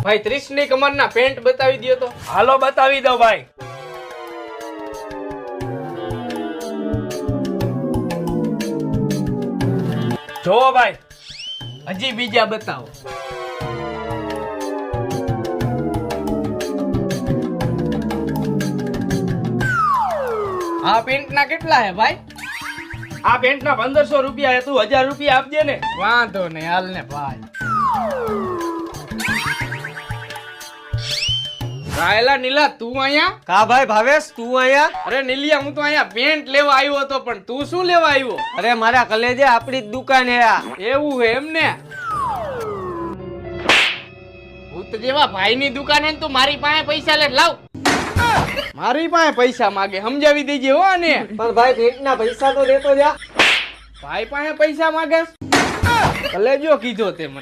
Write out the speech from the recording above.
ભાઈ 30 ની કમરના પેન્ટ બતાવી દો તો. હાલો બતાવી દો ભાઈ. જોવો ભાઈ. હજી બીજા બતાવો. આ પેન્ટ ના કેટલા હે ભાઈ? આ પેન્ટ ના 1500 રૂપિયા. તું 1000 રૂપિયા આપજે ને. વાંધો નહીં, હાલ ને ભાઈ. રાયલા નીલા, તું અહીંયા? કા ભાઈ ભાવેશ, તું અહીંયા? અરે નીલિયા, હું તો અહીંયા પેન્ટ લેવા આવ્યો હતો, પણ તું શું લેવા આવ્યો? અરે મારા કલેજે આપણી જ દુકાન હે આ. એવું હે એમ ને? ભૂત જેવા ભાઈની દુકાને તું મારી પાસે પૈસા લે, લાવ. મારી પાસે પૈસા માગે, સમજાવી દેજે હો ને. પણ ભાઈ ભેટના પૈસા તો દેતો જા. ભાઈ પાસે પૈસા માગે? કલેજો કીધો તે મને.